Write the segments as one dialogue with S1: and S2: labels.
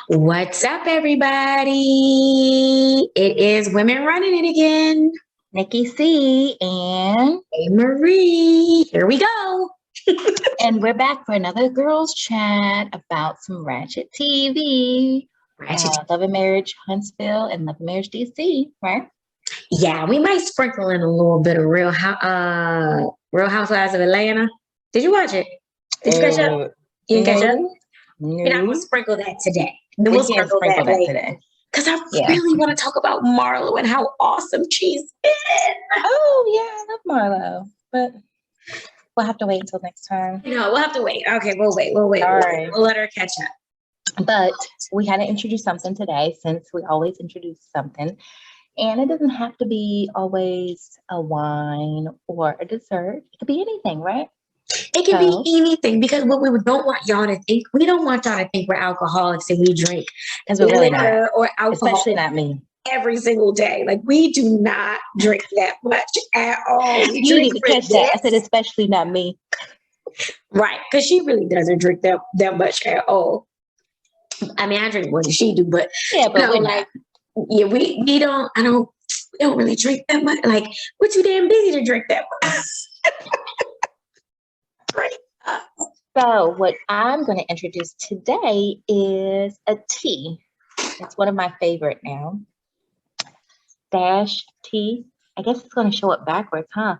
S1: What's up, everybody? It is Women Running It again.
S2: Nikki C and
S1: Hey, Marie. Here we go.
S2: And we're back for another girls' chat about some Ratchet TV. Love and Marriage Huntsville and Love and Marriage DC, right?
S1: Yeah, we might sprinkle in a little bit of Real Housewives of Atlanta. Did you watch it? Did you catch up? You didn't catch up?
S2: No.
S1: We're not going to sprinkle that today.
S2: We'll sprinkle that later.
S1: Today. Because I really want to talk about Marlo and how awesome she's been.
S2: Oh, yeah, I love Marlo. But we'll have to wait until next time.
S1: No, we'll have to wait. Okay, we'll wait. All right. We'll let her catch up.
S2: But we had to introduce something today, since we always introduce something. And it doesn't have to be always a wine or a dessert. It could be anything, right?
S1: It can be anything, because what we don't want y'all to think, we don't want y'all to think we're alcoholics and we drink.
S2: Because we're really not.
S1: Or alcohol.
S2: Especially not me.
S1: Every single day. Like, we do not drink that much at all.
S2: You need to catch that. I said, especially not me.
S1: Right. Because she really doesn't drink that much at all. I mean, I drink more than she do, but
S2: yeah, but we're like,
S1: yeah, we don't really drink that much. Like, we're too damn busy to drink that much. Right.
S2: So what I'm going to introduce today is a tea. It's one of my favorite now. Dash tea. I guess it's going to show it backwards, huh?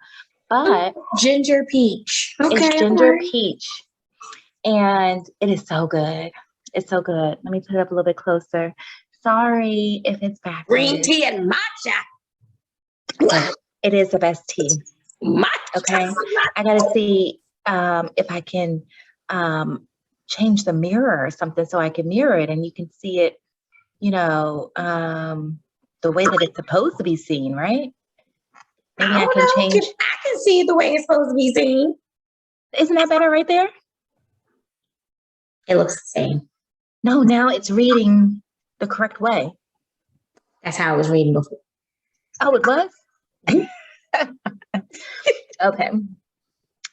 S2: But
S1: ginger peach.
S2: Okay, it's ginger peach. And it is so good. It's so good. Let me put it up a little bit closer. Sorry if it's backwards.
S1: Green tea and matcha.
S2: But it is the best tea.
S1: Matcha.
S2: Okay. I got to see if I can change the mirror or something so I can mirror it and you can see it, the way that it's supposed to be seen, right? Maybe I can change.
S1: I can see it the way it's supposed to be seen.
S2: Isn't that better right there?
S1: It looks the same.
S2: No, now it's reading the correct way.
S1: That's how I was reading before.
S2: Oh, it was? Okay.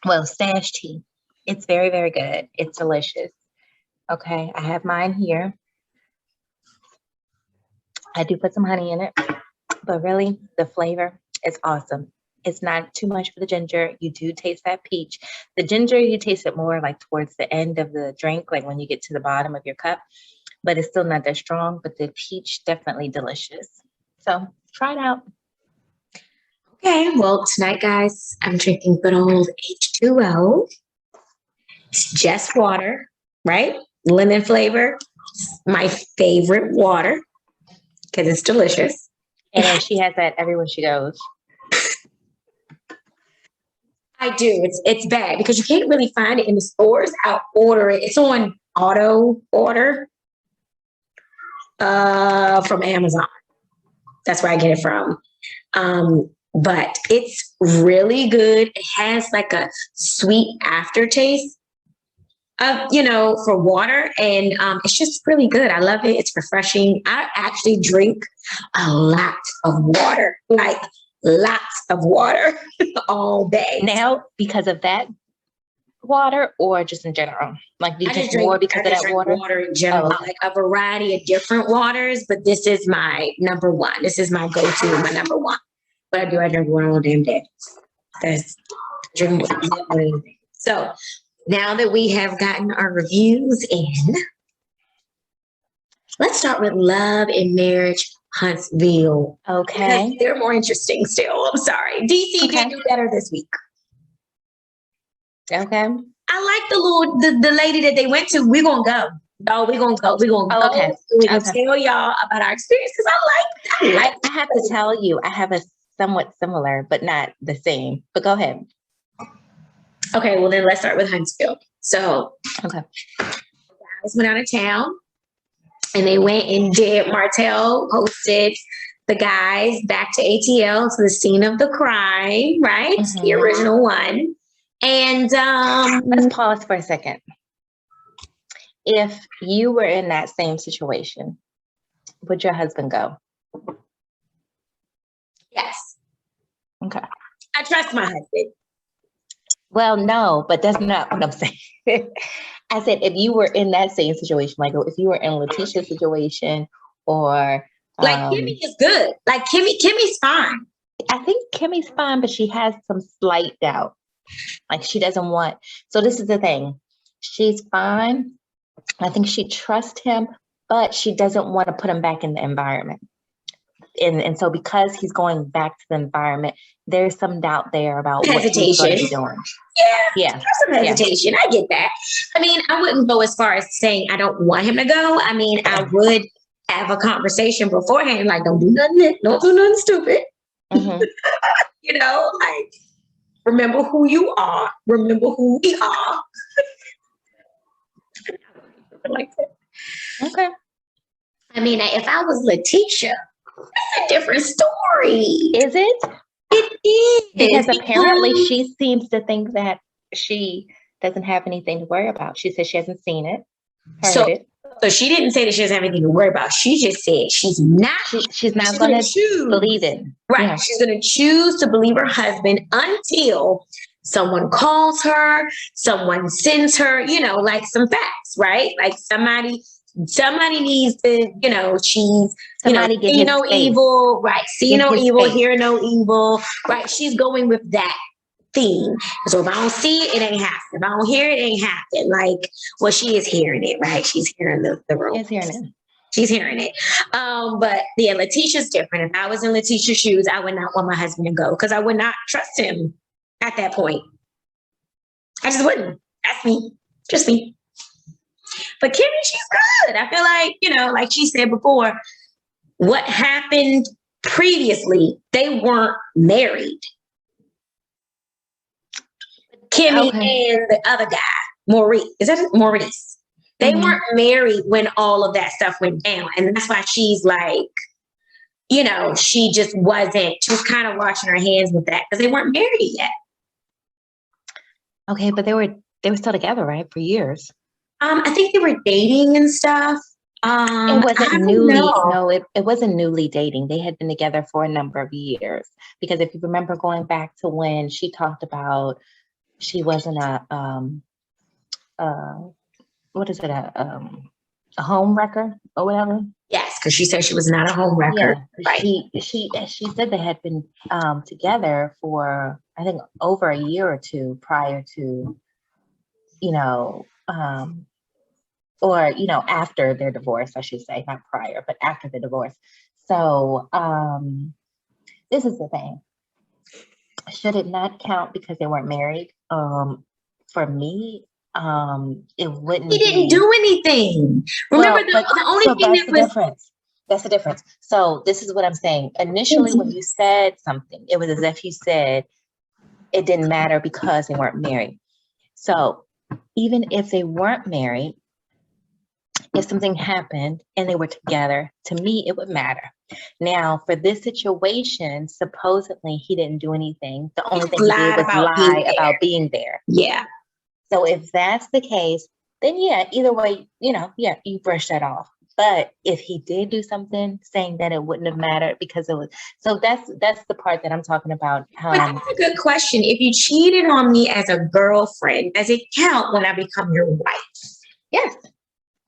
S2: Well, stash tea. It's very, very good. It's delicious. Okay, I have mine here. I do put some honey in it, but really the flavor is awesome. It's not too much for the ginger. You do taste that peach. The ginger, you taste it more like towards the end of the drink, like when you get to the bottom of your cup, but it's still not that strong, but the peach definitely delicious. So try it out.
S1: Okay, well, tonight, guys, I'm drinking good old H2O. It's just water, right? Lemon flavor. My favorite water because it's delicious.
S2: And then she has that everywhere she goes.
S1: I do. It's bad because you can't really find it in the stores. I'll order it. It's on auto order from Amazon. That's where I get it from. But it's really good. It has like a sweet aftertaste for water. And it's just really good. I love it. It's refreshing. I actually drink a lot of water, like lots of water all day.
S2: Now, because of that water or just in general? Like, do you drink more because of that water?
S1: Water in general, like a variety of different waters, but this is my number one. This is my go-to, my number one. But I drink water all damn day. Because drink water. So now that we have gotten our reviews in, let's start with Love and Marriage Huntsville.
S2: Okay.
S1: Because they're more interesting still. I'm sorry. DC did do better this week.
S2: Okay.
S1: I like the lady that they went to. We're going to go. No, we're going to go. We're going to go.
S2: Okay.
S1: We're going to tell y'all about our experience because
S2: I have to tell you, I have a somewhat similar, but not the same. But go ahead.
S1: Okay, well then let's start with Huntsville. So,
S2: okay.
S1: The guys went out of town and they went and did, Martell hosted the guys back to ATL, to the scene of the crime, right? Mm-hmm. The original one. And
S2: let's pause for a second. If you were in that same situation, would your husband go?
S1: Yes.
S2: Okay.
S1: I trust my husband.
S2: Well, no, but that's not what I'm saying. I said, if you were in that same situation, like if you were in Letitia's situation, or
S1: Like Kimmy is good. Like Kimmy's fine.
S2: I think Kimmy's fine, but she has some slight doubt. Like she doesn't want. So this is the thing. She's fine. I think she trusts him, but she doesn't want to put him back in the environment. And so because he's going back to the environment, there's some doubt there about what he's going to be doing.
S1: Yeah. There's some hesitation. I get that. I mean, I wouldn't go as far as saying I don't want him to go. I mean, I would have a conversation beforehand, like, don't do nothing stupid.
S2: Mm-hmm.
S1: You know, like, remember who you are. Remember who we are. Like that.
S2: Okay.
S1: I mean, if I was Letitia, that's a different story.
S2: Is it?
S1: It is.
S2: Because apparently she seems to think that she doesn't have anything to worry about. She says she hasn't seen it, heard it.
S1: So she didn't say that she doesn't have anything to worry about. She just said she's not
S2: going to believe it.
S1: Right. Yeah. She's going to choose to believe her husband until someone calls her, someone sends her, you know, like some facts, right? Like somebody needs to, you know, she's,
S2: somebody
S1: you know, see no evil, right? See no evil, hear no evil, right? She's going with that theme. So if I don't see it, it ain't happening. If I don't hear it, it ain't happening. Like, well, she is hearing it, right? She's hearing the room. She's hearing it. But yeah, Letitia's different. If I was in Letitia's shoes, I would not want my husband to go because I would not trust him at that point. I just wouldn't. That's me. Just me. But Kimmy, she's good. I feel like, you know, like she said before, what happened previously, they weren't married. Kimmy and the other guy, Maurice. Is that Maurice? They weren't married when all of that stuff went down. And that's why she's like, you know, she just wasn't, she was kind of washing her hands with that because they weren't married yet.
S2: Okay, but they were still together, right? For years.
S1: I think they were dating and stuff.
S2: It wasn't newly. No, it wasn't newly dating. They had been together for a number of years. Because if you remember going back to when she talked about she wasn't a home wrecker or whatever.
S1: Yes, because she said she was not a home wrecker.
S2: Yeah, right. She said they had been together for I think over a year or two prior to, you know, or, you know, after their divorce, I should say, not prior, but after the divorce. So this is the thing. Should it not count because they weren't married? For me, it wouldn't.
S1: He didn't do anything. Remember, the only thing that was
S2: difference. That's the difference. So this is what I'm saying. Initially, when you said something, it was as if you said it didn't matter because they weren't married. So even if they weren't married, if something happened and they were together, to me, it would matter. Now, for this situation, supposedly he didn't do anything. The only thing he did was lie about being there.
S1: Yeah.
S2: So if that's the case, then yeah, either way, you know, yeah, you brush that off. But if he did do something, saying that it wouldn't have mattered because it was, so that's the part that I'm talking about.
S1: But that's a good question. If you cheated on me as a girlfriend, does it count when I become your wife?
S2: Yes.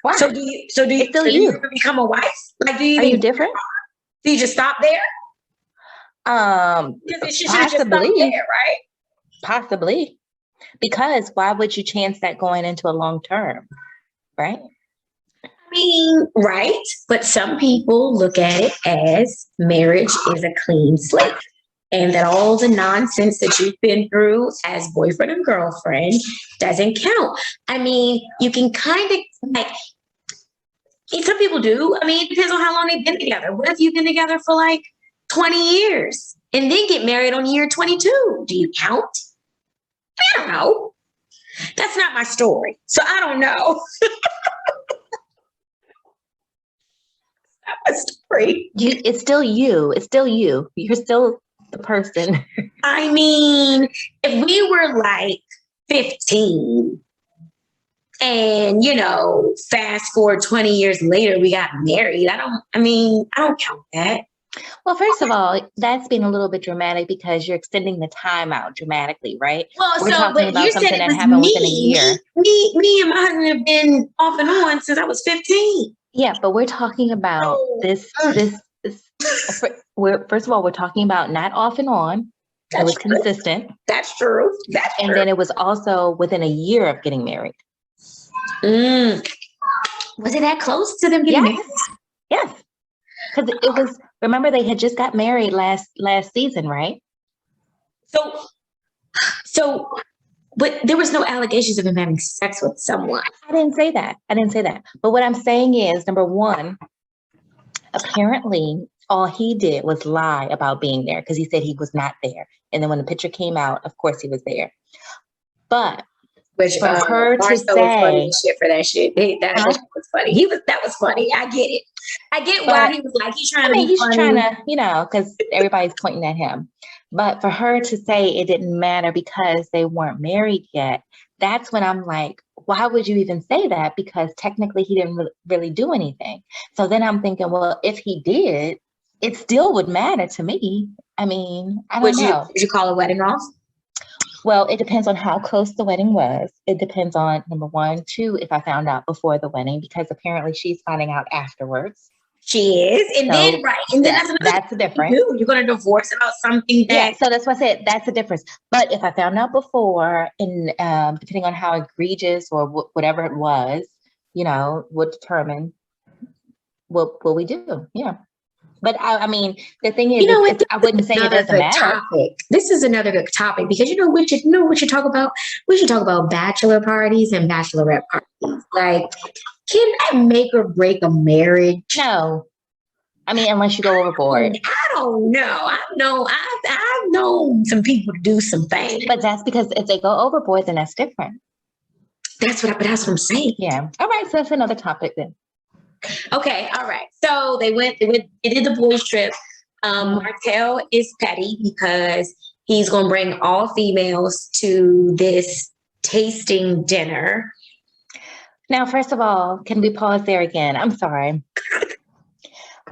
S2: Why?
S1: So do you become a wife? Like, are
S2: you different?
S1: Do you just stop there?
S2: Possibly,
S1: there, right?
S2: Possibly. Because why would you chance that going into a long term, right?
S1: I mean, right. But some people look at it as marriage is a clean slate and that all the nonsense that you've been through as boyfriend and girlfriend doesn't count. I mean, you can kind of like, some people do. I mean, it depends on how long they've been together. What if you've been together for like 20 years and then get married on year 22? Do you count? I don't know. That's not my story. So I don't know. Not my story.
S2: It's still you. It's still you. You're still the person.
S1: I mean, if we were like 15 and, you know, fast forward 20 years later, we got married. I don't count that.
S2: Well, first of all, that's being a little bit dramatic because you're extending the time out dramatically, right?
S1: Well,
S2: We're
S1: so
S2: talking
S1: but you
S2: about
S1: said
S2: something
S1: it
S2: that
S1: was
S2: happened within a year.
S1: me and my husband have been off and on since I was 15.
S2: Yeah, but we're talking about
S1: So,
S2: this we're first of all, we're talking about not off and on. It
S1: that's
S2: was
S1: true.
S2: consistent.
S1: That's true. That's
S2: And
S1: true.
S2: then it was also within a year of getting married.
S1: Mm. Was it that close to them getting
S2: Yes.
S1: married?
S2: Yes. Because it was, remember they had just got married last season, right?
S1: So, but there was no allegations of him having sex with someone.
S2: I didn't say that. But what I'm saying is, number one, apparently all he did was lie about being there because he said he was not there. And then when the picture came out, of course he was there. But
S1: Which
S2: for her to
S1: Marcel was funny
S2: say,
S1: as shit for that shit. That shit was funny. That was funny. I get it. I get why he was like he's trying to be
S2: he's
S1: funny.
S2: trying to, because everybody's pointing at him. But for her to say it didn't matter because they weren't married yet, that's when I'm like, why would you even say that? Because technically he didn't really do anything. So then I'm thinking, well, if he did, it still would matter to me. I mean, I don't know.
S1: Would you call a wedding off?
S2: Well, it depends on how close the wedding was. It depends on number one, two, if I found out before the wedding, because apparently she's finding out afterwards.
S1: She is, and
S2: So
S1: then and then
S2: that's the difference.
S1: You're going to divorce about something that.
S2: Yeah, so that's what I said. That's the difference. But if I found out before, and depending on how egregious or whatever it was, would determine what we do. Yeah. But I mean, the thing is, I wouldn't say it doesn't matter.
S1: This is another good topic because we should talk about. We should talk about bachelor parties and bachelorette parties. Like, can that make or break a marriage?
S2: No. I mean, unless you go overboard.
S1: I don't know. I've known some people do some things.
S2: But that's because if they go overboard, then that's different.
S1: That's what I'm saying.
S2: Yeah. All right. So that's another topic then.
S1: Okay. All right. So they did the boys trip. Martell is petty because he's going to bring all females to this tasting dinner.
S2: Now, first of all, can we pause there again? I'm sorry.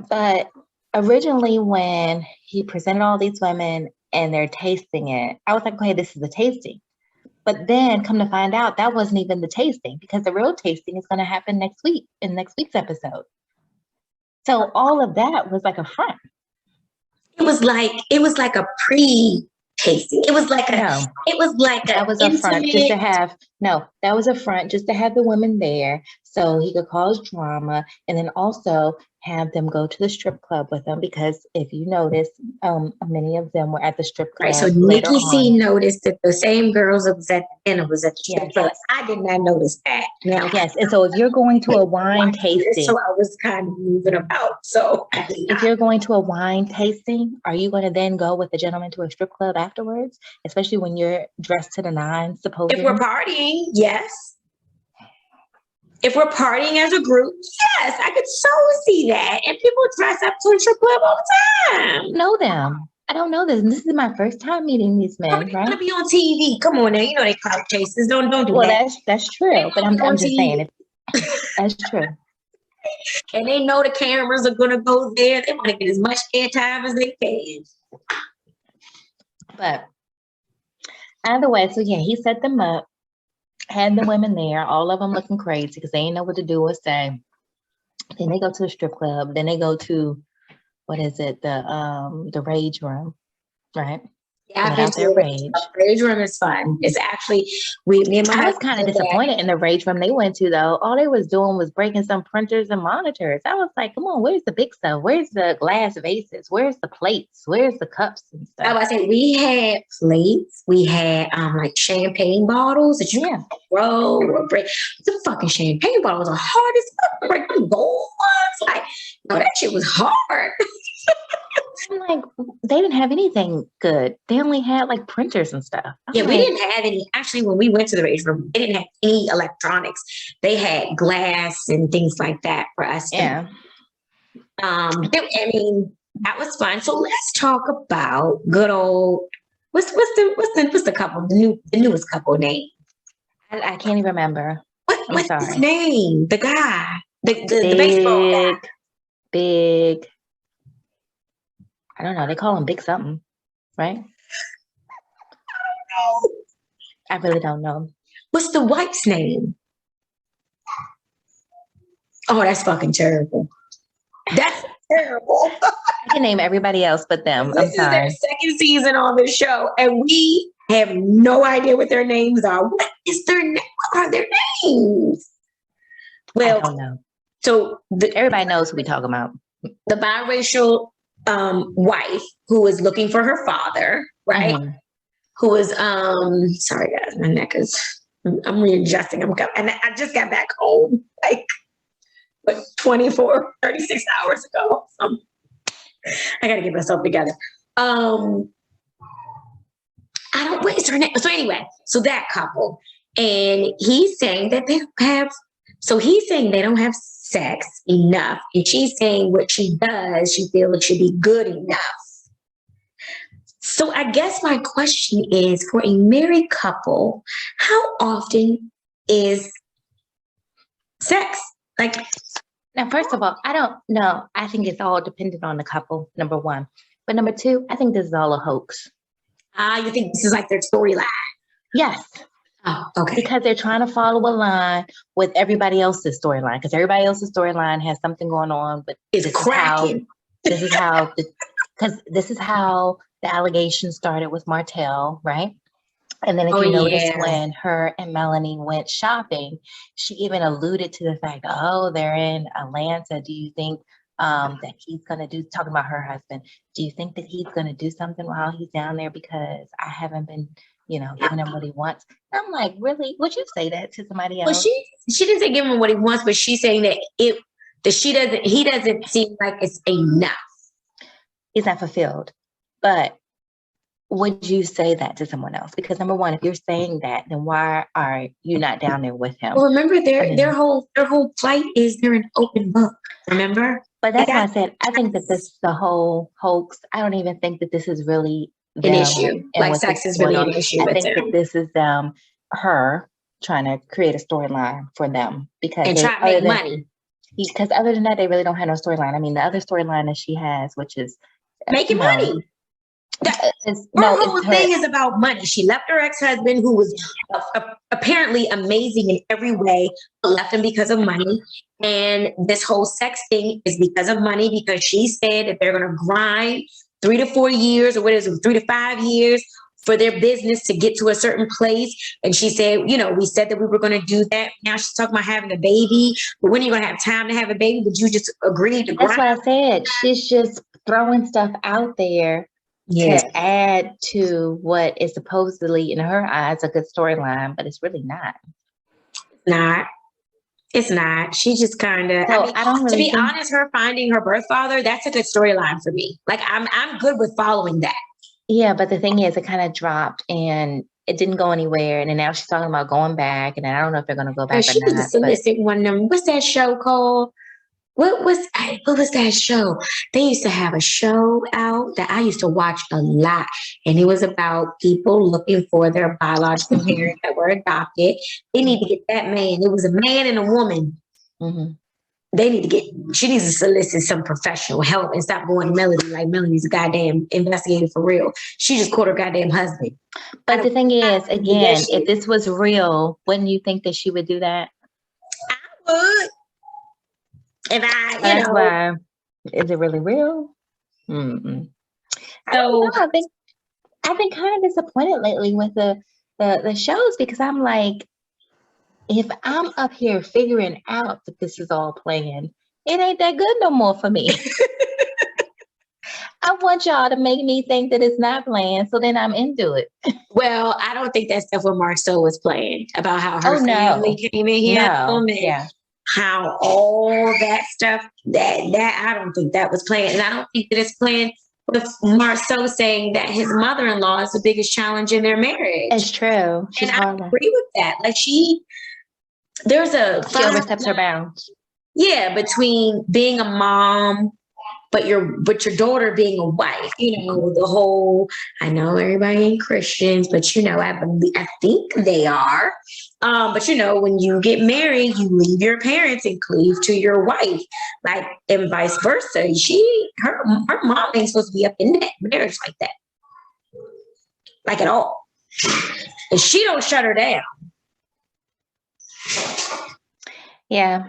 S2: But originally when he presented all these women and they're tasting it, I was like, okay, this is the tasting. But then come to find out that wasn't even the tasting because the real tasting is going to happen next week in next week's episode. So all of that was like a front.
S1: It was like a pre-tasting. It was like that was a front
S2: just to have that was a front just to have the women there so he could cause drama and then also have them go to the strip club with them because if you notice, many of them were at the strip club.
S1: Right. So Nikki C noticed that the same girls that was at the dinner was at the strip club. I did not notice that. Now,
S2: yes, and so if you're going to a wine tasting,
S1: so I was kind of moving about. So
S2: if you're going to a wine tasting, are you going to then go with the gentleman to a strip club afterwards? Especially when you're dressed to the nines, supposedly.
S1: If we're partying, yes. If we're partying as a group, yes, I could so see that. And people dress up to a strip club all the time.
S2: Know them. I don't know this. This is my first time meeting these men, right?
S1: They're gonna be on TV. Come on now, you know they clout chasers. Don't do that.
S2: Well, that's true. But I'm just saying that's true.
S1: And they know the cameras are gonna go there. They want to get as much airtime as they can.
S2: But either way, so yeah, he set them up. Had the women there, all of them looking crazy because they didn't know what to do or say. Then they go to a strip club. Then they go to, what is it? The rage room, right?
S1: Yeah, I've been to the rage room is fun. It's actually me and my
S2: I was kind of disappointed in the rage room they went to though. All they was doing was breaking some printers and monitors. I was like, come on, where's the big stuff? Where's the glass vases? Where's the plates? Where's the cups and stuff?
S1: I was saying we had plates. We had like champagne bottles that you can throw or break. The fucking champagne bottles are hard as fuck. Break the gold ones. Like, no, that shit was hard.
S2: I'm like, they didn't have anything good. They only had like printers and stuff.
S1: We didn't have any. Actually, when we went to the rage room, they didn't have any electronics. They had glass and things like that for us.
S2: Yeah.
S1: I mean, that was fun. So let's talk about good old. What's the couple? The newest couple name?
S2: I can't even remember.
S1: What's his name? The guy, the baseball guy.
S2: Big. I don't know. They call him Big Something, right? I really don't know.
S1: What's the wife's name? Oh, that's fucking terrible. That's terrible.
S2: I can name everybody else but them. I'm
S1: This is their
S2: sorry.
S1: second season on the show, and we have no idea what their names are. What are their names?
S2: I
S1: Well,
S2: don't know.
S1: so
S2: Everybody knows who we talking about.
S1: the biracial wife who is looking for her father, right?
S2: Mhm.
S1: Who is sorry guys, my neck is I'm readjusting. And I just got back home like 24, 36 hours ago. I gotta get myself together. I don't wait, her name. So anyway, so that couple, and he's saying that they don't have, so he's saying they don't have sex enough. And she's saying what she does, she feels it should be good enough. So I guess my question is, for a married couple, how often is sex? Like,
S2: Now, first of all, I don't know. I think it's all dependent on the couple, number one. But number two, I think this is all a hoax.
S1: you think this is like their storyline?
S2: Yes.
S1: Oh, okay.
S2: Because they're trying to follow a line with everybody else's storyline. Because everybody else's storyline has something going on, but
S1: It's cracking.
S2: This is how the allegation started with Martell, right? And then if you notice when her and Melanie went shopping, she even alluded to the fact, oh, they're in Atlanta. Do you think that he's going to do, talking about her husband, do you think that he's going to do something while he's down there because I haven't been, giving him what he wants? And I'm like, really? Would you say that to somebody else?
S1: Well, she didn't say give him what he wants, but she's saying that he doesn't seem like it's enough.
S2: He's not fulfilled. But would you say that to someone else? Because number one, if you're saying that, then why are you not down there with him?
S1: Well, remember their whole flight is they're an open book. Remember?
S2: But that's why I said I think that this the whole hoax. I don't even think that this is really
S1: an issue. Like sex is really an issue.
S2: I think that this is her trying to create a storyline for them
S1: and try to make money.
S2: Because other than that, they really don't have no storyline. I mean, the other storyline that she has, which is
S1: making money. Her whole thing is about money. She left her ex-husband, who was apparently amazing in every way, but left him because of money. And this whole sex thing is because of money, because she said that they're going to grind 3 to 4 years, or what is it, 3 to 5 years for their business to get to a certain place. And she said, we said that we were going to do that. Now she's talking about having a baby. But when are you going to have time to have a baby? But you just agreed to grind.
S2: That's what I said. She's just throwing stuff out there to add to what is supposedly in her eyes a good storyline, but it's really not.
S1: It's not. She just kind of.
S2: So I don't really.
S1: To be honest, her finding her birth father, that's a good storyline for me. Like I'm good with following that.
S2: Yeah, but the thing is, it kind of dropped and it didn't go anywhere. And then now she's talking about going back, and I don't know if they're going to go back.
S1: She was a solicit one of them. What's that show called? What was that show? They used to have a show out that I used to watch a lot, and it was about people looking for their biological parents that were adopted. They need to get that man. It was a man and a woman.
S2: Mm-hmm.
S1: She needs to solicit some professional help and stop going to Melody like Melody's a goddamn investigator for real. She just caught her goddamn husband.
S2: But the thing is, again, if this was real, wouldn't you think that she would do that?
S1: I would. If
S2: why, is it really real? Mm-mm.
S1: So
S2: I've been kind of disappointed lately with the shows, because I'm like, if I'm up here figuring out that this is all playing, it ain't that good no more for me. I want y'all to make me think that it's not playing, so then I'm into it.
S1: Well, I don't think that stuff with Marceau was playing about how her family came in here. How all that stuff that I don't think that was playing, and I don't think that it's playing with Marceau saying that his mother-in-law is the biggest challenge in their marriage.
S2: It's true.
S1: She's and I agree with that. Like she oversteps
S2: her bounds.
S1: Yeah, between being a mom but your daughter being a wife, the whole, I know everybody ain't Christians, but I think they are. But when you get married, you leave your parents and cleave to your wife, like, and vice versa. Her mom ain't supposed to be up in that marriage like that, like at all. And she don't shut her down.
S2: Yeah.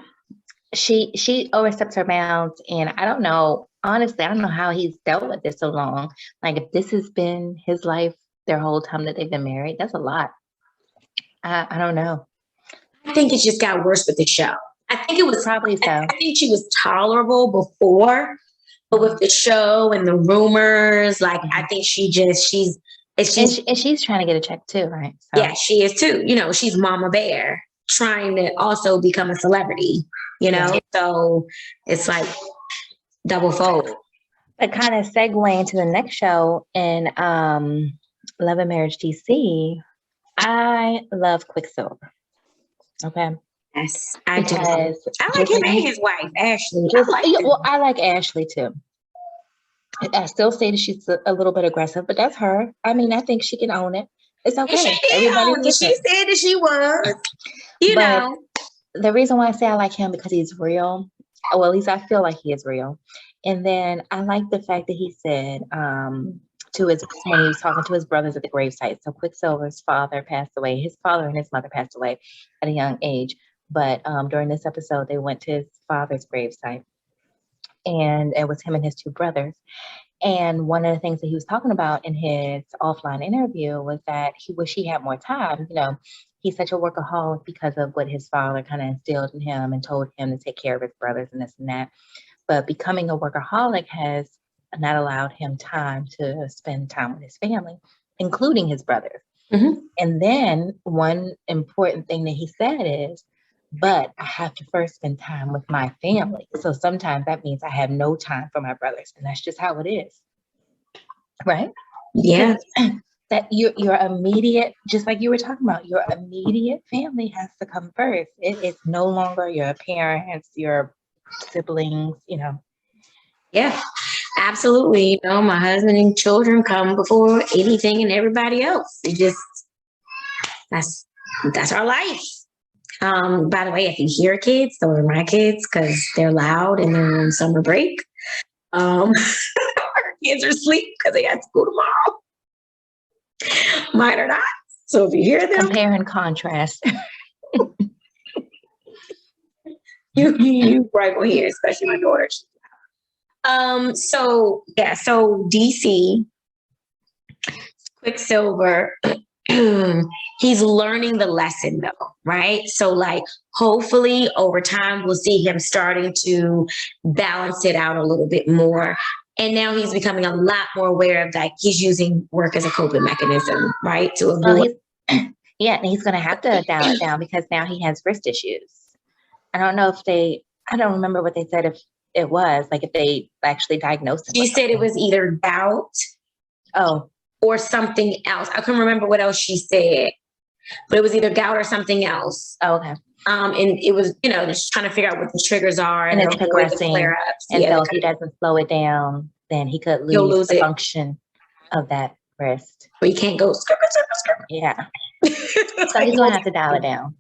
S2: She oversteps her bounds, and I don't know, honestly, I don't know how he's dealt with this so long. Like, if this has been his life their whole time that they've been married, that's a lot. I don't know.
S1: I think it just got worse with the show. I think it was
S2: Probably so.
S1: I think she was tolerable before, but with the show and the rumors, like, I think she's
S2: she's trying to get a check too, right? So.
S1: Yeah, she is too. She's Mama Bear trying to also become a celebrity. So it's like double fold.
S2: But kind of segue into the next show in Love and Marriage DC. I love Quicksilver. Okay.
S1: Yes, I do. I like him and his wife, Ashley.
S2: I like Ashley too. I still say that she's a little bit aggressive, but that's her. I mean, I think she can own it. It's okay.
S1: She said that she was. But
S2: the reason why I say I like him because he's real. Well, at least I feel like he is real. And then I like the fact that he said when he was talking to his brothers at the gravesite. So Quicksilver's father passed away. His father and his mother passed away at a young age. But during this episode, they went to his father's gravesite. And it was him and his two brothers. And one of the things that he was talking about in his offline interview was that he wished he had more time. He's such a workaholic because of what his father kind of instilled in him and told him to take care of his brothers and this and that. But becoming a workaholic has not allowed him time to spend time with his family, including his brothers.
S1: Mm-hmm.
S2: And then one important thing that he said is, but I have to first spend time with my family. So sometimes that means I have no time for my brothers. And that's just how it is. Right?
S1: Yeah.
S2: That your immediate, just like you were talking about, your immediate family has to come first. It's no longer your parents, your siblings,
S1: Yeah, absolutely. My husband and children come before anything and everybody else. That's our life. By the way, if you hear kids, those are my kids because they're loud and they're on summer break. Our kids are asleep because they have school tomorrow. Mine are not. So if you hear them,
S2: compare and contrast.
S1: you right on here, especially my daughter. So DC Quicksilver. He's learning the lesson though, right? So like hopefully over time we'll see him starting to balance it out a little bit more. And now he's becoming a lot more aware of that he's using work as a coping mechanism, right? To avoid.
S2: And he's going to have to dial it down because now he has wrist issues. I don't know I don't remember what they said if it was, like if they actually diagnosed him.
S1: She said it was either gout.
S2: Oh.
S1: Or something else. I couldn't remember what else she said, but it was either gout or something else.
S2: Oh, okay.
S1: And it was, just trying to figure out what the triggers are and
S2: it's progressing. And so if he doesn't slow it down, then he could lose the function of that wrist.
S1: But he can't go skirt.
S2: Yeah. So he's going to have to dial it down.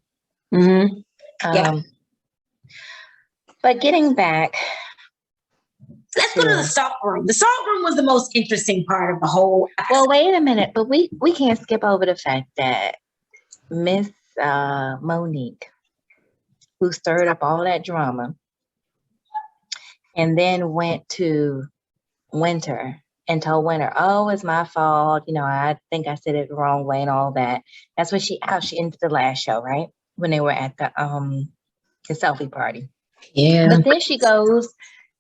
S1: Mm-hmm. Yeah.
S2: But getting back.
S1: Let's go to the salt room. The salt room was the most interesting part of the whole episode.
S2: Well, wait a minute, but we can't skip over the fact that Miss Monique, who stirred up all that drama, and then went to Winter and told Winter, "Oh, it's my fault. I think I said it the wrong way and all that." That's what she ended the last show, right? When they were at the selfie party.
S1: Yeah.
S2: But then she goes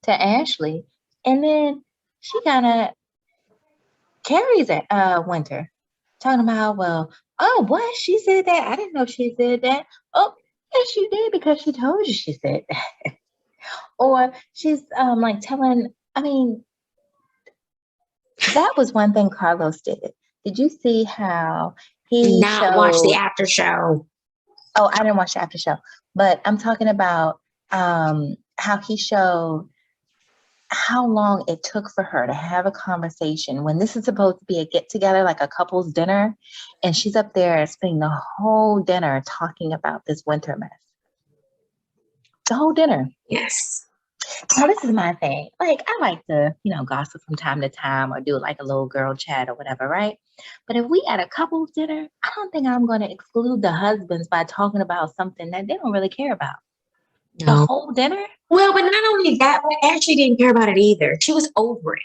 S2: to Ashley, and then she kind of carries it, Winter, talking about, well, oh, what? She said that? I didn't know she said that. Oh, yes, she did because she told you she said that. Or she's like telling, that was one thing Carlos did. Did you see how he
S1: watch the after show?
S2: Oh, I didn't watch the after show, but I'm talking about how he showed how long it took for her to have a conversation when this is supposed to be a get together, like a couple's dinner, and she's up there spending the whole dinner talking about this winter mess. The whole dinner.
S1: Yes.
S2: Now, this is my thing. Like, I like to, gossip from time to time or do like a little girl chat or whatever, right? But if we at a couple's dinner, I don't think I'm going to exclude the husbands by talking about something that they don't really care about. The
S1: No.
S2: whole dinner?
S1: Well, but not only that, but Ashley didn't care about it either. She was over it.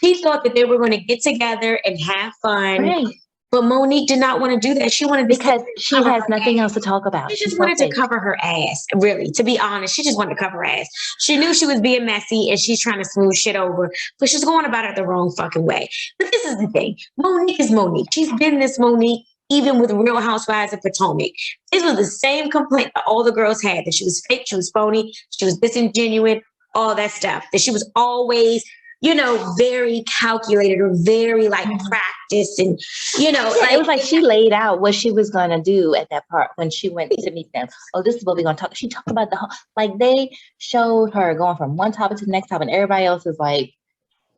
S1: She thought that they were going to get together and have fun.
S2: Right.
S1: But Monique did not want to do that. She wanted to
S2: Because she has nothing else to talk about.
S1: She
S2: She's
S1: just
S2: so
S1: wanted to
S2: fake.
S1: cover her ass, really, to be honest. She just wanted to cover her ass. She knew she was being messy and she's trying to smooth shit over, but she's going about it the wrong fucking way. But this is the thing. Monique is Monique. She's been this Monique even with Real Housewives of Potomac. This was the same complaint that all the girls had, that she was fake, she was phony, she was disingenuous, all that stuff. That she was always, very calculated or very like practiced and,
S2: it was like she laid out what she was going to do at that part when she went to meet them. Oh, this is what we're going to talk. She talked about the whole, like they showed her going from one topic to the next topic and everybody else is like,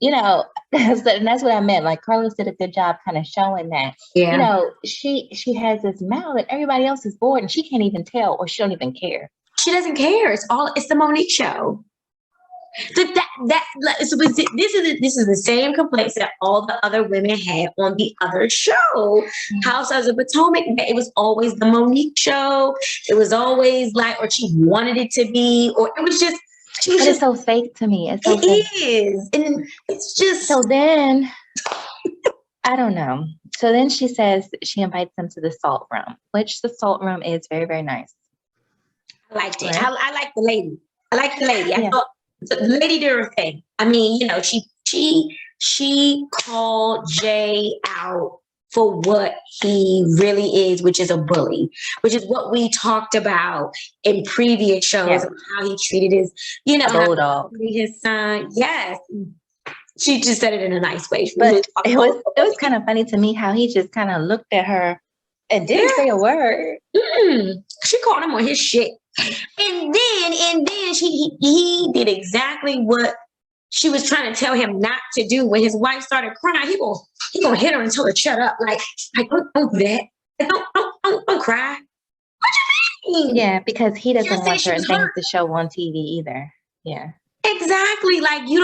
S2: and that's what I meant. Like Carlos did a good job kind of showing that, she has this mouth and everybody else is bored and she can't even tell or she don't even care.
S1: She doesn't care. It's the Monique show. This is the same complaints that all the other women had on the other show, Housewives of Potomac. It was always the Monique show. It was always like, or she wanted it to be, or it was just.
S2: It's so fake to me. It's so fake.
S1: Is, and it's just.
S2: So then, I don't know. So then she says she invites them to the salt room, which the salt room is very, very nice.
S1: I liked it. Right? I like the lady. I thought the lady did her thing. I mean, she called Jay out for what he really is, which is a bully, which is what we talked about in previous shows, how he treated his,
S2: bulldog,
S1: his son. Yes. She just said it in a nice way.
S2: But it was kind of funny to me how he just kind of looked at her and didn't say a word.
S1: She called him on his shit. And then he did exactly what she was trying to tell him not to do. When his wife started crying, he gonna hit her and tell her shut up. Like don't do that. Don't cry. What you mean?
S2: Yeah, because he doesn't want certain things to show on TV either. Yeah.
S1: Exactly. Like you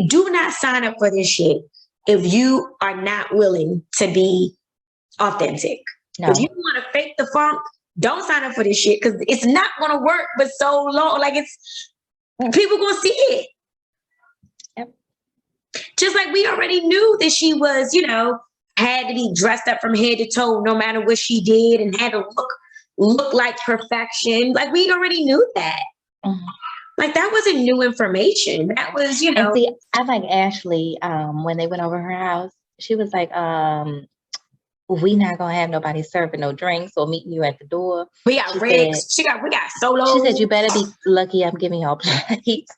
S1: do not sign up for this shit if you are not willing to be authentic. No. If you want to fake the funk, don't sign up for this shit because it's not going to work for so long. Like people going to see it.
S2: Yep.
S1: Just like we already knew that she was, had to be dressed up from head to toe no matter what she did and had to look like perfection. Like we already knew that. Mm-hmm. Like that wasn't new information. That was,
S2: And see, I like Ashley, when they went over her house, she was like, we not gonna have nobody serving no drinks or meeting you at the door.
S1: We got rigs. We got solos.
S2: She said, you better be lucky I'm giving y'all plates.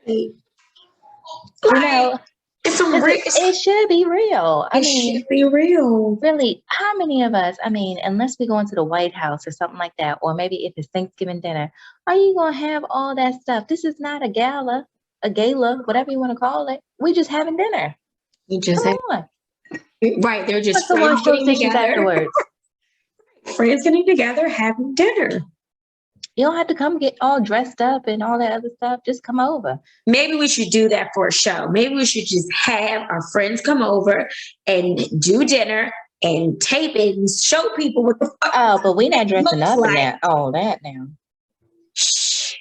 S2: It should be real.
S1: It should be real.
S2: Really, how many of us, unless we go into the White House or something like that, or maybe if it's Thanksgiving dinner, are you going to have all that stuff? This is not a gala, whatever you want to call it. We just having dinner.
S1: You just
S2: Come on.
S1: Right. They're just friends getting together. Afterwards. Friends getting together, having dinner.
S2: You don't have to come get all dressed up and all that other stuff. Just come over.
S1: Maybe we should do that for a show. Maybe we should just have our friends come over and do dinner and tape it and show people what the fuck.
S2: Oh, but we're not dressing up in that. All that now.
S1: Shh.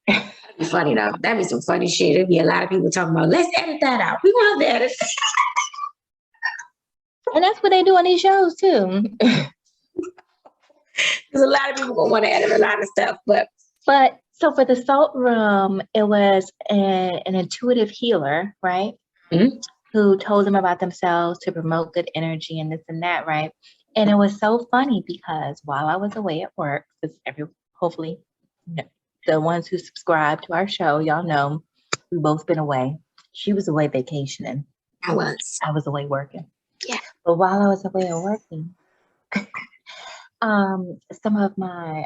S1: That'd be funny though. That'd be some funny shit. There'd be a lot of people talking about, let's edit that out. We want to edit that.
S2: And that's what they do on these shows too.
S1: Because a lot of people gonna want to edit a lot of stuff, but
S2: so for the salt room, it was an intuitive healer, right? Mm-hmm. Who told them about themselves to promote good energy and this and that, right? And it was so funny because while I was away at work, because hopefully the ones who subscribe to our show, y'all know we've both been away. She was away vacationing. I was away working.
S1: Yeah.
S2: But while I was away working, some of my,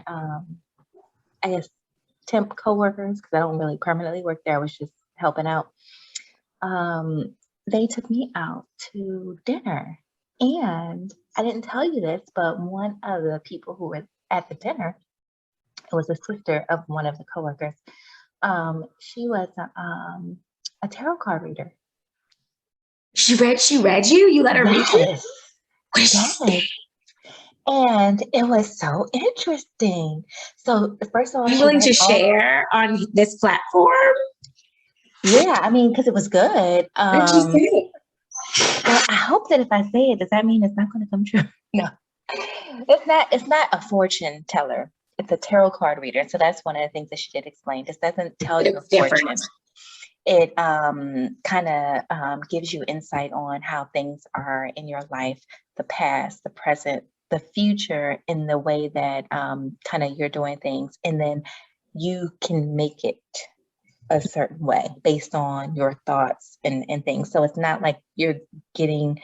S2: temp coworkers, because I don't really permanently work there. I was just helping out. They took me out to dinner. And I didn't tell you this, but one of the people who were at the dinner, it was a sister of one of the coworkers. She was a tarot card reader.
S1: She read you? You let her read you?
S2: Yes.
S1: What did she say?
S2: Yes. And it was so interesting. So first of all,
S1: Are you
S2: she
S1: willing
S2: read
S1: to
S2: all,
S1: share on this platform?
S2: yeah, I mean, because it was good.
S1: What did she say?
S2: Well, I hope that if I say it, does that mean it's not going to come true? No, it's not a fortune teller. It's a tarot card reader. So that's one of the things that she did explain. This doesn't tell you a
S1: Different.
S2: fortune. It kind of gives you insight on how things are in your life, the past, the present, the future, in the way that kind of you're doing things. And then you can make it a certain way based on your thoughts and things. So it's not like you're getting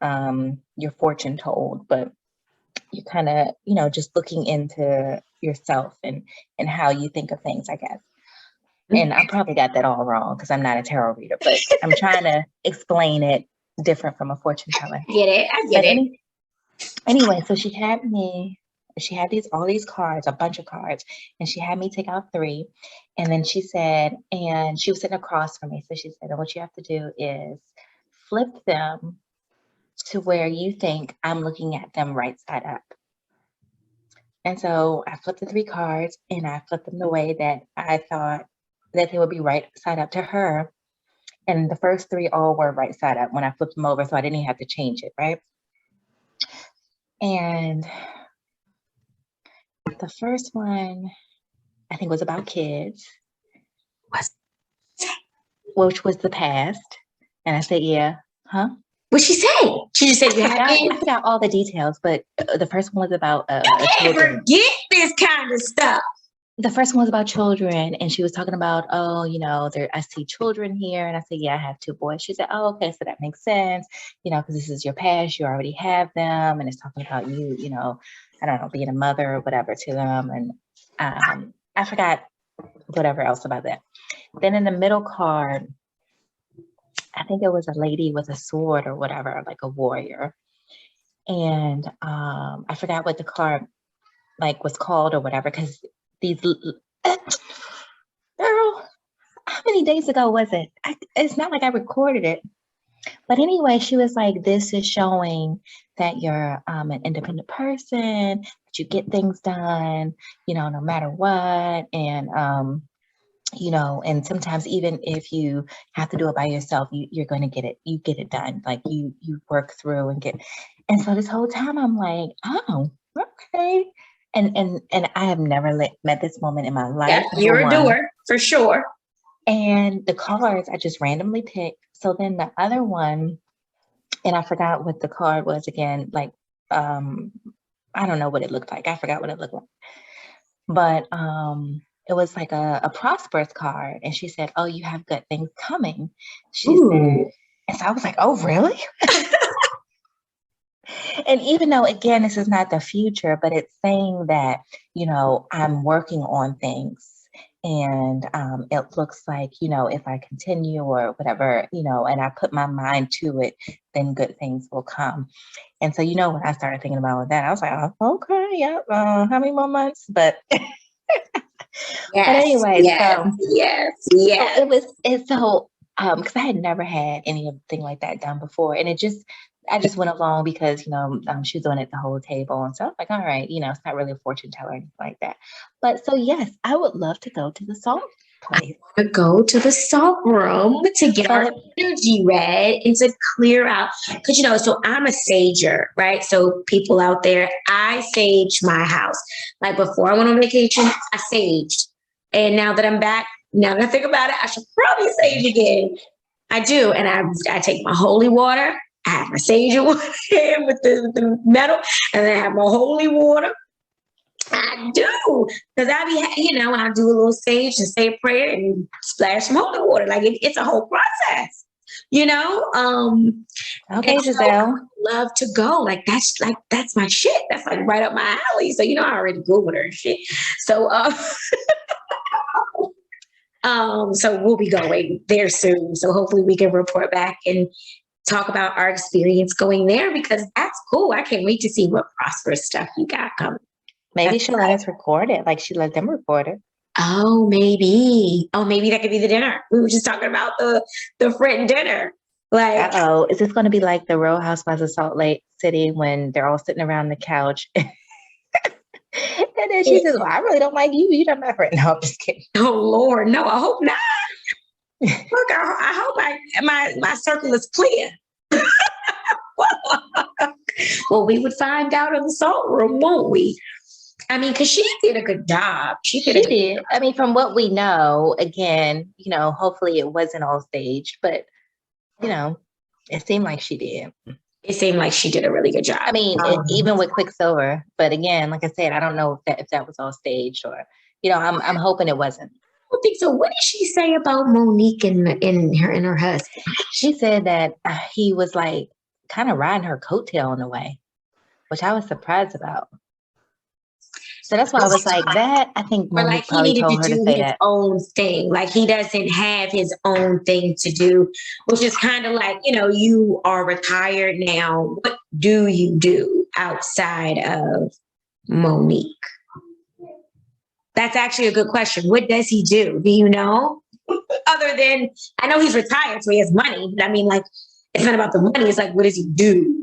S2: your fortune told, but you're kind of, just looking into yourself and how you think of things, I guess. And I probably got that all wrong because I'm not a tarot reader, but I'm trying to explain it different from a fortune teller.
S1: I get it.
S2: Anyway, so she had all these cards, a bunch of cards, and she had me take out 3. And then she said, and she was sitting across from me. So she said, and what you have to do is flip them to where you think I'm looking at them right side up. And so I flipped the 3 cards and I flipped them the way that I thought that they would be right side up to her. And the first 3 all were right side up when I flipped them over, so I didn't even have to change it, right? And the first one, I think, was about kids, which was the past. And I said, yeah, huh?
S1: What'd she say? She just said you happy?
S2: I forgot all the details, but the first one was about children.
S1: Forget this kind of stuff.
S2: The first one was about children, and she was talking about, I see children here. And I said, yeah, I have 2 boys. She said, oh, okay, so that makes sense, because this is your past. You already have them. And it's talking about you, I don't know, being a mother or whatever to them. And I forgot whatever else about that. Then in the middle card, I think it was a lady with a sword or whatever, like a warrior. And I forgot what the card was called or whatever, because these girl, how many days ago was it? It's not like I recorded it. But anyway, she was like, this is showing that you're an independent person, that you get things done, no matter what. And and sometimes even if you have to do it by yourself, you're going to get it. You get it done. Like you work through and get. And so this whole time I'm like, oh, okay. And I have never met this woman in my life.
S1: Yeah, you're a doer for sure.
S2: And the cards I just randomly picked. So then the other one, and I forgot what the card was again. Like, I don't know what it looked like. I forgot what it looked like. But it was like a prosperous card. And she said, oh, you have good things coming. She said, and so I was like, oh, really? And even though, again, this is not the future, but it's saying that, I'm working on things. And it looks like, if I continue or whatever, and I put my mind to it, then good things will come. And so, when I started thinking about that, I was like, oh, okay, yeah, how many more months? But
S1: Yes,
S2: but anyway,
S1: yes.
S2: It's so because I had never had anything like that done before, and I just went along because she was doing it the whole table, and so I was like, all right, it's not really a fortune teller or anything like that. But so yes, I would love to go to the salt place.
S1: I would go to the salt room to get our energy read and to clear out. Because so I'm a sager, right? So people out there, I sage my house. Like before I went on vacation, I saged, and now that I'm back, now that I think about it, I should probably sage again. I do, and I take my holy water. I have my sage water with the metal, and then I have my holy water. I do, because I do a little sage and say a prayer and splash some holy water. Like it's a whole process,
S2: Okay, Giselle.
S1: So love to go. That's my shit. That's like right up my alley. So I already Googled her and shit. So So we'll be going there soon. So hopefully we can report back and talk about our experience going there, because that's cool. I can't wait to see what prosperous stuff you got coming.
S2: Maybe she'll let us record it, like she let them record it.
S1: Oh, maybe. Oh, maybe that could be the dinner. We were just talking about the friend dinner. Like,
S2: is this going to be like the Real Housewives of Salt Lake City when they're all sitting around the couch? And then she says, "Well, I really don't like you. You're not my friend." No, I'm just kidding.
S1: Oh Lord, no, I hope not. Look, I hope my circle is clear. Well, we would find out in the salt room, won't we? I mean, because she did a good job. She did.
S2: I mean, from what we know, again, hopefully it wasn't all staged, but it seemed like she did.
S1: It seemed like she did a really good job.
S2: I mean, even with Quicksilver, but again, like I said, I don't know if that was all staged or, I'm hoping it wasn't.
S1: I don't think so. What did she say about Monique and her husband?
S2: She said that he was like kind of riding her coattail in a way, which I was surprised about. So that's why I was like, that, I think Monique
S1: he needed to do his own thing. Like he doesn't have his own thing to do, which is kind of like, you are retired now. What do you do outside of Monique? That's actually a good question. What does he do? Do you know? Other than, I know he's retired, so he has money. But I mean, like, it's not about the money. It's like, what does he do?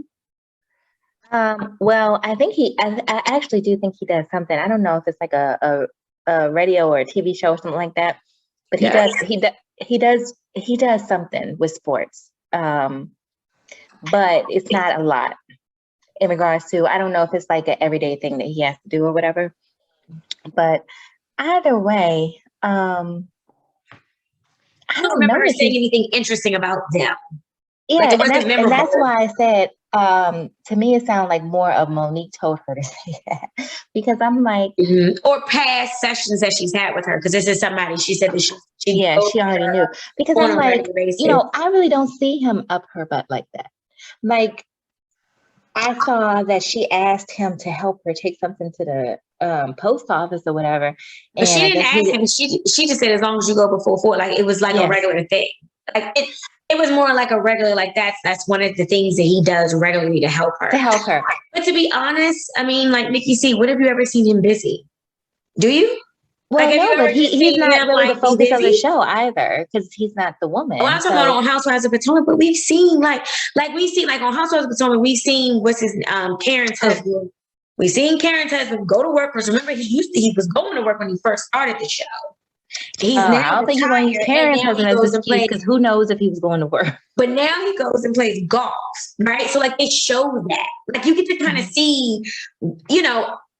S2: Well, I think I actually do think he does something. I don't know if it's like a radio or a TV show or something like that, but he does something with sports. But it's not a lot in regards to, I don't know if it's like an everyday thing that he has to do or whatever, but either way, I
S1: don't remember her saying anything interesting about them.
S2: Yeah, and that's why I said, to me, it sounded like more of Monique told her to say that, because I'm like,
S1: or past sessions that she's had with her, because this is somebody she said that she
S2: already knew. Because I'm like, I really don't see him up her butt like that. Like, I saw that she asked him to help her take something to the post office or whatever.
S1: But she didn't ask him. She just said, as long as you go before 4, like it was like a regular thing. Like it was more like a regular, like that's one of the things that he does regularly to help her. But to be honest, I mean, like Nikki C, what have you ever seen him busy? Do you?
S2: Well, like, no, but he's not really the focus of the show either, because he's not the woman.
S1: Well, I'm talking about on Housewives of Potomac, but we've seen like on Housewives of Potomac, we've seen what's his Karen's husband. We've seen Karen's husband go to work, because remember he was going to work when he first started the show. He's now
S2: I don't think you want to use Karen's husband as an excuse, because who knows if he was going to work.
S1: But now he goes and plays golf, right? So like it shows that. Like you get to kind of see,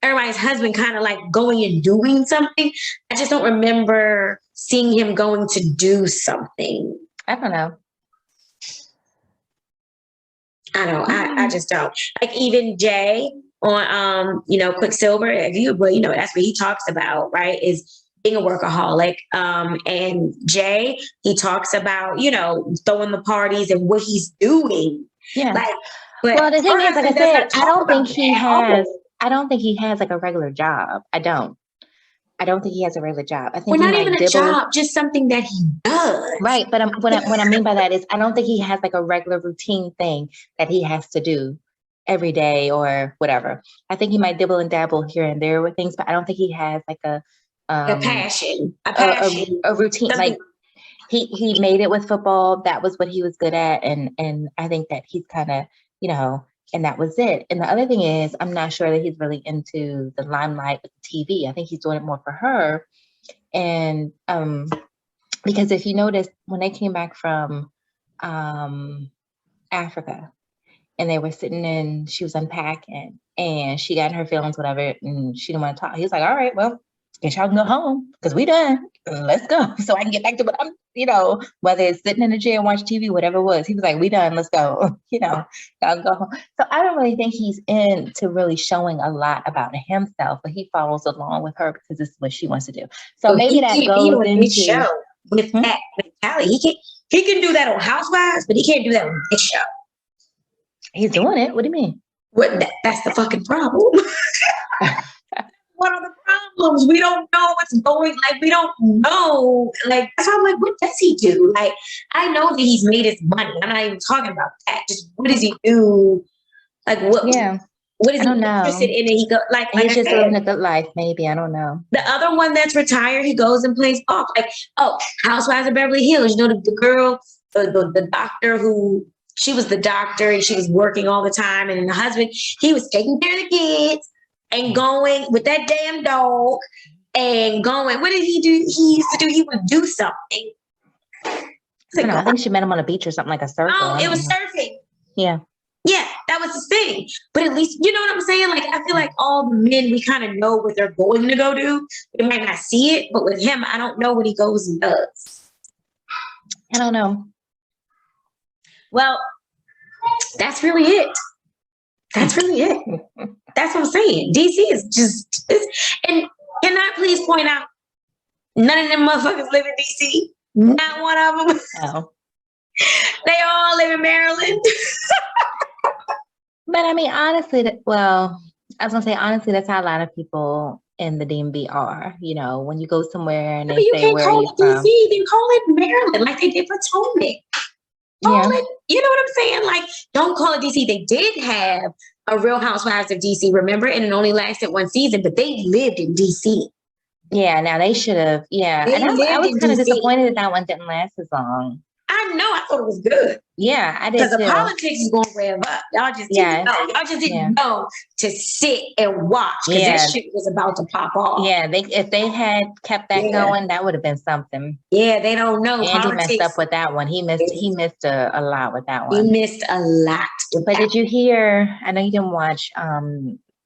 S1: everybody's husband kind of like going and doing something. I just don't remember seeing him going to do something.
S2: I don't know.
S1: I just don't. Like even Jay on Quicksilver, that's what he talks about, right? Is being a workaholic. And Jay, he talks about, throwing the parties and what he's doing.
S2: Yeah. Well, the thing is, like I said, I don't think he has like a regular job. I don't think he has a regular job. I think
S1: not even a job, just something that he does.
S2: Right. But what I mean by that is I don't think he has like a regular routine thing that he has to do every day or whatever. I think he might dibble and dabble here and there with things, but I don't think he has like a
S1: passion,
S2: a routine. Something. Like he made it with football. That was what he was good at. And I think that he's kind of, and that was it. And the other thing is, I'm not sure that he's really into the limelight with the TV. I think he's doing it more for her. And because if you notice, when they came back from Africa and they were sitting in, she was unpacking and she got in her feelings, whatever, and she didn't want to talk. He was like, all right, well, guess y'all can go home because we done. Let's go. So I can get back to what I'm, whether it's sitting in the chair and watch TV, whatever it was. He was like, we done, let's go. Y'all go home. So I don't really think he's into really showing a lot about himself, but he follows along with her because this is what she wants to do. So maybe that goes into
S1: show with that mentality. He can do that on Housewives, but he can't do that on this show.
S2: He's doing it. What do you mean?
S1: That's the fucking problem. What are the problems. We don't know what's going. Like we don't know. Like that's why I'm like, what does he do? Like I know that he's made his money. I'm not even talking about that. Just what does he do? Like what?
S2: Yeah.
S1: What is
S2: I
S1: he
S2: don't know.
S1: interested in? And he go like
S2: He's
S1: I
S2: just
S1: said,
S2: living a good life, maybe. I don't know.
S1: the other one that's retired, he goes and plays golf. Like, oh, Housewives of Beverly Hills. You know, the girl, the doctor who she was the doctor and she was working all the time. And the husband, he was taking care of the kids and going with that damn dog and going. What did he do? He used to do, he would do something.
S2: I think she met him on a beach or something, like a surfer.
S1: Oh, it was surfing.
S2: Yeah.
S1: Yeah, that was the thing. But at least, you know what I'm saying? Like, I feel like all the men, we kind of know what they're going to go do. We might not see it, but with him, I don't know what he goes and does.
S2: I don't know.
S1: Well, that's really it. That's really it. That's what I'm saying. DC is just, and can I please point out, none of them motherfuckers live in DC. Not one of them.
S2: Oh.
S1: They all live in Maryland.
S2: But I mean, honestly, I was gonna say, honestly, that's how a lot of people in the DMV are. You know, when you go somewhere and they
S1: you
S2: say,
S1: can't
S2: where
S1: call
S2: are you
S1: it
S2: from?
S1: DC, then call it Maryland, like they did Potomac. Call it, you know what I'm saying? Like, don't call it DC. They did have a Real Housewives of DC, remember? And it only lasted one season, but they lived in DC.
S2: Yeah, now they should have. Yeah,
S1: They
S2: and I was
S1: lived in
S2: kind of
S1: DC.
S2: disappointed that one didn't last as long.
S1: I know. I thought it was good.
S2: Yeah, I did
S1: Because
S2: too.
S1: the politics is going to rev up. Y'all just didn't know. Y'all just didn't know to sit and watch because that shit was about to pop off.
S2: Yeah, if they had kept that going, that would have been something.
S1: Yeah, they don't know.
S2: Andy
S1: politics
S2: messed up with that one. He missed a lot with that one.
S1: He missed a lot.
S2: But did you hear? I know you didn't watch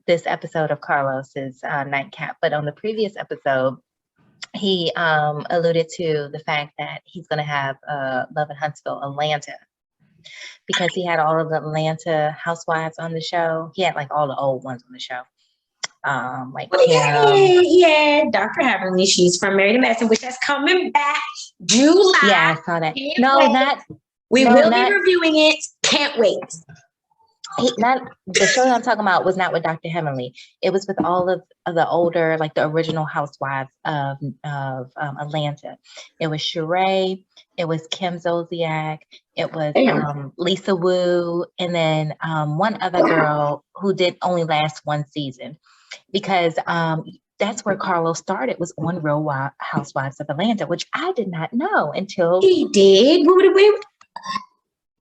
S2: this episode of Carlos's Nightcap, but on the previous episode, he alluded to the fact that he's going to have Love in Huntsville, Atlanta, because he had all of the Atlanta housewives on the show. He had like all the old ones on the show. Like Kim.
S1: Yeah, Dr. Heavenly, she's from Married to Medicine, which is coming back July.
S2: Yeah, I saw that.
S1: We will be reviewing it. Can't wait.
S2: The show that I'm talking about was not with Dr. Heavenly. It was with all of the older, like the original housewives of Atlanta. It was Sheree, it was Kim Zolciak, it was Lisa Wu, and then one other girl who did only last one season, because that's where Carlos started, was on Real Housewives of Atlanta, which I did not know until
S1: he did.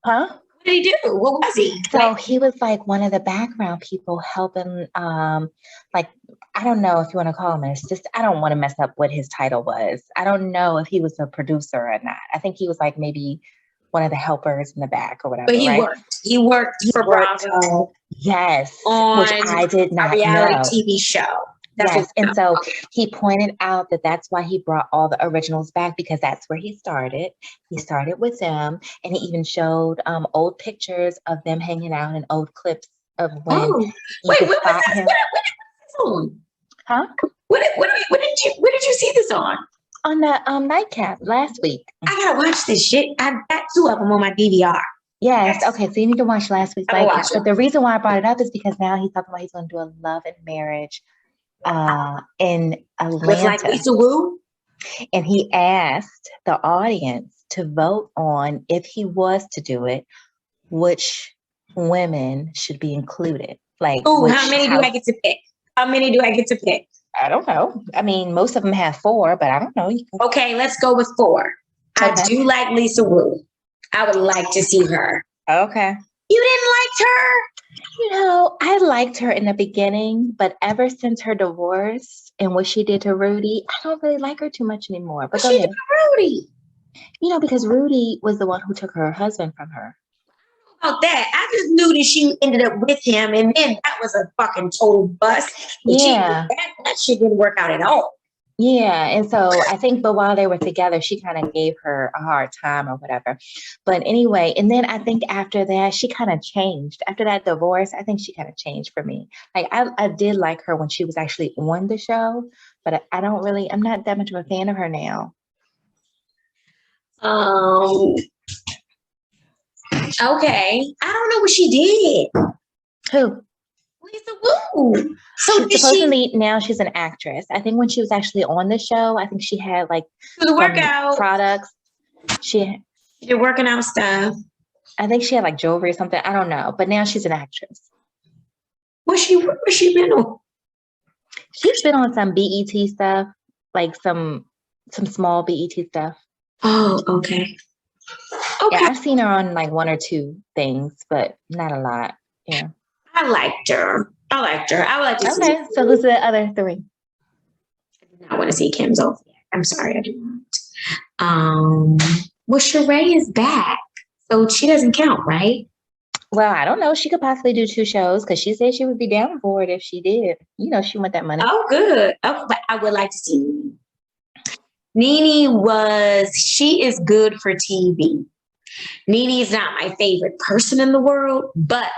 S2: Huh?
S1: What did he do? What was he?
S2: So he was like one of the background people helping, like, I don't know if you want to call him an assistant. I don't want to mess up what his title was. I don't know if he was a producer or not. I think he was like maybe one of the helpers in the back or whatever.
S1: But he worked for Bravo.
S2: Yes.
S1: On
S2: which I did not
S1: a reality
S2: know.
S1: TV show.
S2: Yes, and so he pointed out that that's why he brought all the originals back, because that's where he started. He started with them, and he even showed old pictures of them hanging out and old clips of when you could spot him. Huh?
S1: Where did you see this on?
S2: On the Nightcap last week.
S1: I gotta watch this shit. I got 2 of them on my DVR.
S2: Yes. Okay. So you need to watch last week's Nightcap. But the reason why I brought it up is because now he's talking about he's going to do a love and marriage in Atlanta.
S1: With like Lisa Wu?
S2: And he asked the audience to vote on, if he was to do it, which women should be included. Like,
S1: how many do I get to pick? How many do I get to pick?
S2: I don't know. I mean, most of them have 4, but I don't know.
S1: Okay, let's go with 4. Okay. I do like Lisa Wu. I would like to see her.
S2: Okay.
S1: You didn't like her?
S2: You know, I liked her in the beginning, but ever since her divorce and what she did to Rudy, I don't really like her too much anymore. But
S1: what she did to Rudy?
S2: You know, because Rudy was the one who took her husband from her.
S1: About that, I just knew that she ended up with him, and then that was a fucking total bust.
S2: Yeah,
S1: that shit didn't work out at all.
S2: Yeah, and so I think, but while they were together, she kind of gave her a hard time or whatever. But anyway, and then I think after that, she kind of changed. After that divorce, I think she kind of changed for me. Like I did like her when she was actually on the show, but I'm not that much of a fan of her now.
S1: Okay. I don't know what she did.
S2: Who?
S1: Lisa Wu. So
S2: She's supposedly now she's an actress. I think when she was actually on the show, I think she had like
S1: the workout
S2: products. She
S1: did working out stuff.
S2: I think she had like jewelry or something. I don't know. But now she's an actress.
S1: What's she been on?
S2: She's been on some BET stuff, like some small BET stuff.
S1: Oh, okay.
S2: Yeah, I've seen her on like one or two things, but not a lot. Yeah.
S1: I liked her. I would like to see.
S2: Okay, so who's the other three?
S1: I want to see Kim Zolciak. I'm sorry, I do not. Well, Sheree is back, so she doesn't count, right?
S2: Well, I don't know. She could possibly do 2 shows because she said she would be down for it if she did. You know, she want that money.
S1: Oh, good. Oh, but I would like to see Nene. She is good for TV. Nene's not my favorite person in the world, but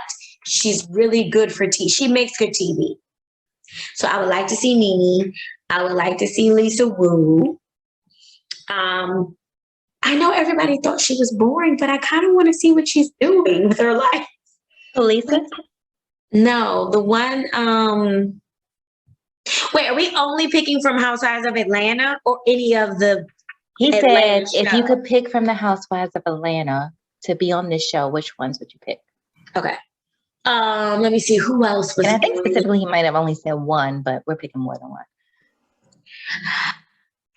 S1: she's really good for TV. She makes good TV. So I would like to see Nene. I would like to see Lisa Wu. I know everybody thought she was boring, but I kind of want to see what she's doing with her life.
S2: Lisa?
S1: No, the one. Wait, are we only picking from Housewives of Atlanta or any of the?
S2: He
S1: Atlanta
S2: said if you could pick from the Housewives of Atlanta to be on this show, which ones would you pick?
S1: Okay. Let me see who else was.
S2: And I think specifically he might have only said one, but we're picking more than one.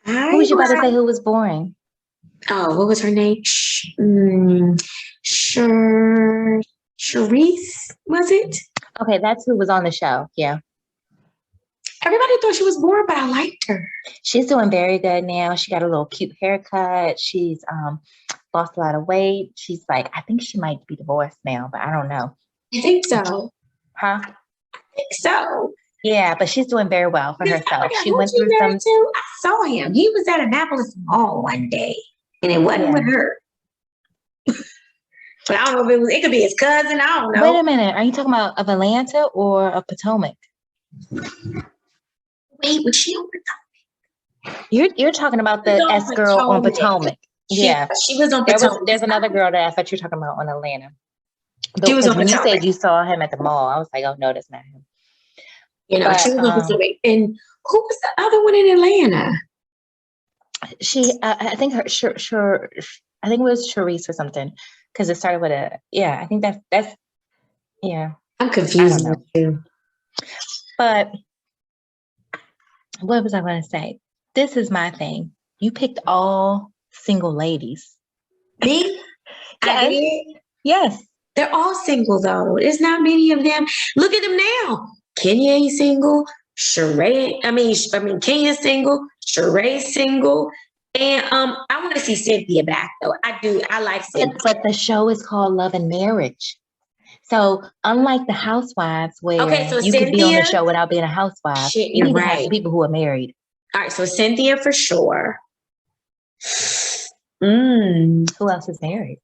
S2: Who was you about to say who was boring?
S1: Oh, what was her name? Charisse, was it?
S2: Okay, that's who was on the show. Yeah.
S1: Everybody thought she was boring, but I liked her.
S2: She's doing very good now. She got a little cute haircut. She's lost a lot of weight. She's like, I think she might be divorced now, but I don't know.
S1: I think so.
S2: Huh?
S1: I think so.
S2: Yeah, but she's doing very well for herself. She went through some.
S1: I saw him. He was at Annapolis Mall one day, and it wasn't with her. But I don't know if it was. It could be his cousin. I don't know.
S2: Wait a minute. Are you talking about of Atlanta or of Potomac?
S1: Wait, was she on Potomac?
S2: You're talking about the S girl on Potomac. Yeah,
S1: she was on Potomac.
S2: There's another girl that I thought you were talking about on Atlanta.
S1: She was on
S2: when
S1: Potomac.
S2: You said you saw him at the mall, I was like, oh no, that's not him.
S1: You know, she was on Potomac. And who was the other one in Atlanta?
S2: I think I think it was Charisse or something, because it started with a. Yeah, I think that's. Yeah,
S1: I'm confused with you.
S2: But what was I going to say? This is my thing. You picked all single ladies.
S1: Me?
S2: Yes.
S1: I did?
S2: Yes.
S1: They're all single, though. There's not many of them. Look at them now. Kenya ain't single. Kenya's single. Sheree's single. And I want to see Cynthia back, though. I do. I like Cynthia.
S2: But the show is called Love and Marriage. So unlike the Housewives, where you could be on the show without being a housewife, you need to have people who are married.
S1: All right, so Cynthia for sure.
S2: Who else is married?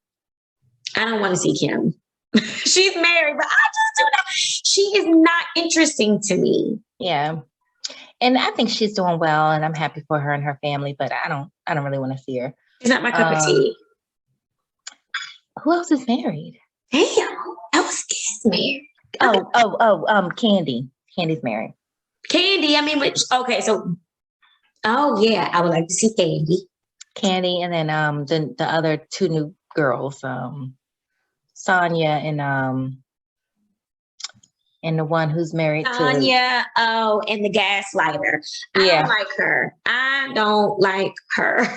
S1: I don't want to see Kim. She's married, but I just do not. She is not interesting to me.
S2: Yeah, and I think she's doing well, and I'm happy for her and her family. But I don't really want to see her.
S1: She's not my cup of tea.
S2: Who else is married?
S1: Damn, who else is married?
S2: Candy. Candy's married.
S1: Candy. Okay, so. Oh yeah, I would like to see Candy.
S2: Candy, and then the other 2 new girls, Sonia and the one who's married to
S1: Sonia. Oh, and the gaslighter. I don't like her. I don't like her.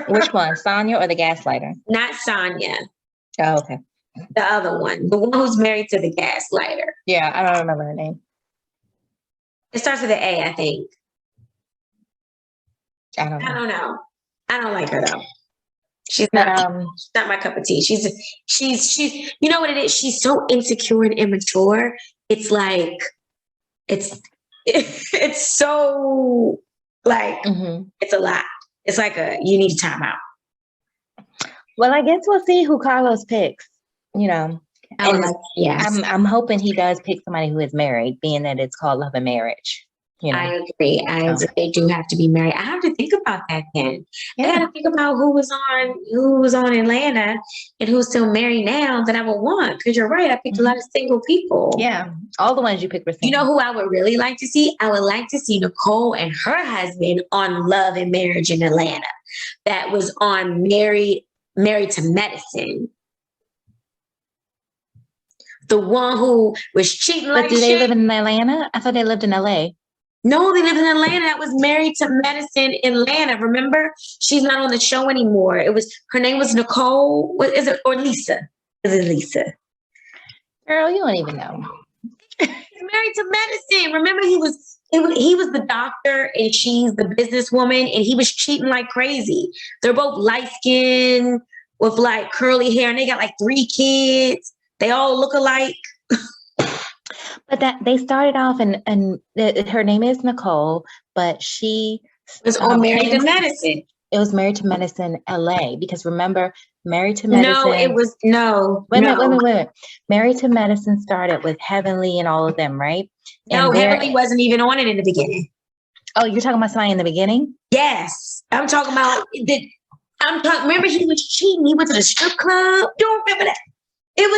S2: Which one, Sonia or the gaslighter?
S1: Not Sonia.
S2: Oh, okay.
S1: The other one, the one who's married to the gaslighter.
S2: Yeah, I don't remember her name.
S1: It starts with an A, I think.
S2: I don't
S1: know. I don't like her though. She's not my cup of tea. She's you know what it is? She's so insecure and immature. It's like it's so like it's a lot. It's like you need a timeout.
S2: Well, I guess we'll see who Carlos picks. You know. I'm hoping he does pick somebody who is married, being that it's called Love and Marriage. you know.
S1: I agree. They do have to be married. I have to think about that then. I
S2: Yeah.
S1: got to think about who was on Atlanta and who's still married now that I would want. Because you're right, I picked a lot of single people.
S2: Yeah, all the ones you picked were single.
S1: You know who I would really like to see? I would like to see Nicole and her husband on Love and Marriage in Atlanta. That was on Married to Medicine. The one who was cheating
S2: But
S1: like
S2: do they
S1: shit.
S2: live in Atlanta? I thought they lived in LA.
S1: No, they live in Atlanta. That was Married to Medicine in Atlanta. Remember? She's not on the show anymore. Her name was Nicole. What is it? Or Lisa? Is it Lisa?
S2: Girl, you don't even know.
S1: Married to Medicine. Remember, he was the doctor and she's the businesswoman, and he was cheating like crazy. They're both light skinned with like curly hair, and they got like 3 kids. They all look alike.
S2: But that they started off, and her name is Nicole, but she
S1: was on Married to Medicine.
S2: It was Married to Medicine LA, because remember, Married to Medicine.
S1: No, it was no.
S2: Wait a minute. Married to Medicine started with Heavenly and all of them, right?
S1: No, Heavenly wasn't even on it in the beginning.
S2: Oh, you're talking about somebody in the beginning?
S1: Yes, I'm talking about. Remember, he was cheating. He went to the strip club. Don't remember that. It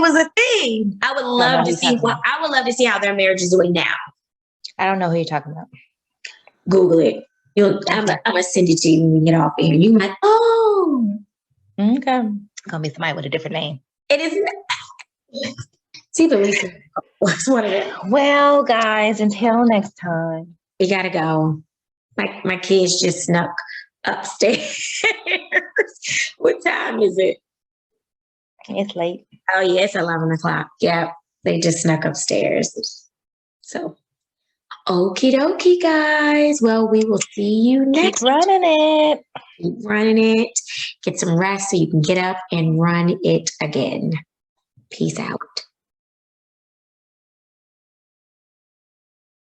S1: was a thing. I would love to see. I would love to see how their marriage is doing now.
S2: I don't know who you're talking about.
S1: Google it. I'm gonna send it to you when we get off here. You might. Oh,
S2: okay. It's gonna be somebody with a different name.
S1: It is. See the Lisa. What's one of them?
S2: Well, guys, until next time.
S1: We gotta go. My kids just snuck upstairs. What time is it?
S2: It's late.
S1: Oh yeah, it's 11 o'clock. Yeah, they just snuck upstairs. So, okie dokie, guys. Well, we will see you next.
S2: Keep running it.
S1: Keep running it. Get some rest so you can get up and run it again. Peace out.